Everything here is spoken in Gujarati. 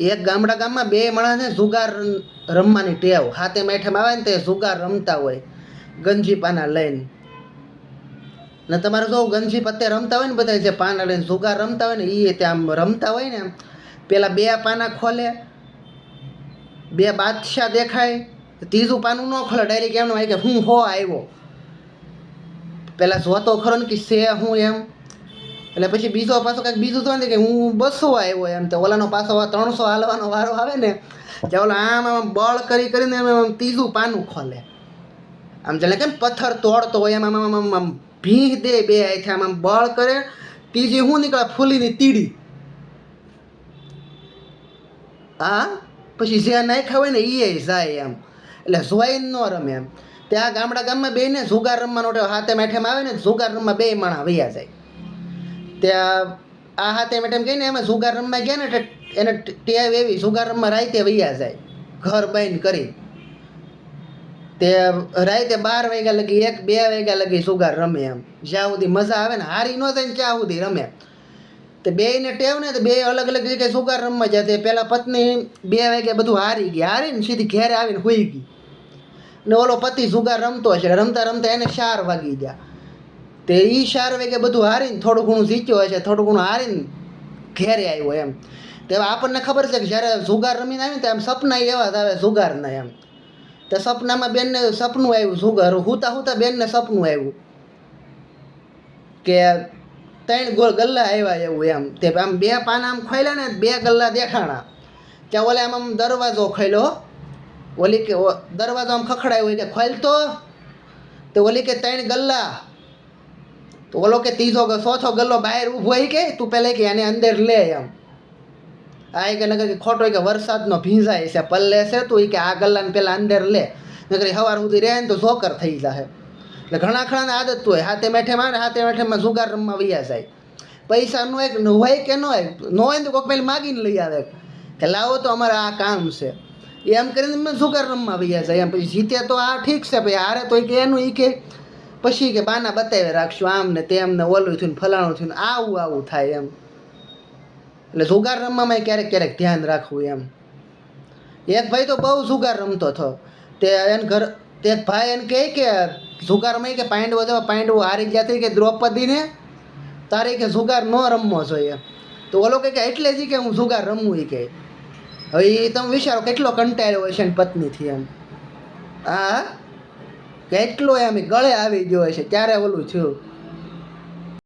એક ગામમાં બે માણસને જુગાર રમવાની ટેવ, હાથે માઠેમાં આવે ને તે જુગાર રમતા હોય ગંજી પાના લઈને. ને તમારે જો ગંજી પત્તે રમતા હોય ને બધા જે પાના લઈને જુગાર રમતા હોય ને એ ત્યાં આમ રમતા હોય ને પેલા બે પાના ખોલે, બે બાદશાહ દેખાય, ત્રીજું પાનું ન ખોલે, ડાયરેક્ટ એમનું હોય કે હું હો આવ્યો, પેલા જોતો ખરો ને કે સે હું એમ, એટલે પછી બીજો પાછો કંઈક બીજું તો નથી કે હું 200 આવ્યો એમ, તો ઓલાનો પાછો 300 હાલવાનો વારો આવે ને ત્યાં ઓલા આમ બળ કરીને એમ ત્રીજું પાનું ખોલે, આમ જાણે કેમ પથ્થર તોડતો હોય એમ આમ ભીંગ દે બે હાથે આમ બળ કરે, ત્રીજી શું નીકળે ફૂલીની તીડી. હા પછી જે નાખ્યા હોય ને એ જાય એમ, એટલે જોઈને ન રમે એમ. ત્યાં ગામમાં બેને જુગાર રમવાનો હાથે માઠેમાં આવે ને જુગાર રમવા બે માણા વૈયા જાય. ત્યાં આ હાથે માઠેમ કહીને એમાં જુગાર રમવા ગયા ને એને ટેવ એવી જુગાર રમવા રાતે વૈયા જાય ઘર બંધ કરી. તે રાતે 12 વાગ્યા લગી 1-2 વાગ્યા લગી જુગાર રમે એમ, જ્યાં સુધી મજા આવે ને હારી ન થાય ને ત્યાં સુધી રમે. તે બેયને ટેવ ને તો બે અલગ અલગ જગ્યાએ જુગાર રમવા જાય. તે પેલા પત્ની 2 વાગ્યા બધું હારીને સીધી ઘેરે આવીને સૂઈ ગઈ, ને ઓલો પતિ જુગાર રમતો હશે, રમતા રમતા એને 4 વાગી ગયા. તે એ 4 વાગ્યા બધું હારીને થોડું ઘણું જીત્યો હશે, થોડું ઘણું હારીને ઘેરે આવ્યો એમ. તે આપણને ખબર છે કે જ્યારે જુગાર રમીને આવીને તો એમ સપના એવા જ આવે જુગારના એમ. તો સપનામાં બેનને સપનું આવ્યું જુગાર હુતા બેનને સપનું આવ્યું કે 3 ગોળ ગલ્લા આવ્યા એવું એમ. તે આમ 2 પાના આમ ખોલ્યા ને 2 ગલ્લા દેખાણા, ત્યાં ઓલે આમ દરવાજો ખોલ્યો, ઓલી કે દરવાજો આમ ખખડાયો હોય કે ખોલતો, તો ઓલી કે 3 ગલ્લા, તો ઓલો કે ત્રીજો ચોથો ગલ્લો બહાર ઊભો હોય કે તું પેલા કે આને અંદર લે એમ. આ કે નગર કે ખોટો કે વરસાદનો ભીંજાય છે પલ્લે છે તું કે આ ગલ્લાને પેલા અંદર લે, નગર સવાર સુધી રહે ને તો જોકર થઈ જાય. એટલે ઘણા આદત હોય હાથે મેઠેમાં જુગાર રમવા વૈયા જાય. પૈસા ન હોય કે ન હોય ને તો કોઈક પેલી માગીને લઈ આવે કે લાવો તો અમારે આ કામ છે એમ કરીને મેં જુગાર રમવા વૈયા જાય એમ. પછી જીતે તો આ ઠીક છે, પછી હારે તો કે એનું એ કે પછી કે બાના બતાવી રાખશું આમ ને તેમ ને ઓલું થયું ને ફલાણું થયું ને આવું થાય એમ. એટલે જુગાર રમવામાં ક્યારેક ધ્યાન રાખવું એમ. એક ભાઈ તો બહુ જુગાર રમતો હતો, તે એને ઘર તે એક ભાઈ એને કહે કે જુગારમાં કે પાંડવો હારી ગયા હતી કે દ્રૌપદીને તારે કે જુગાર ન રમવો જોઈએ. તો ઓલો કે એટલે જ કે હું જુગાર રમવું એ કે. હવે એ તમે વિચારો કેટલો કંટાળ્યો હોય છે ને પત્નીથી એમ. હા કેટલો એમ ગળે આવી ગયો છે ત્યારે ઓલું થયું.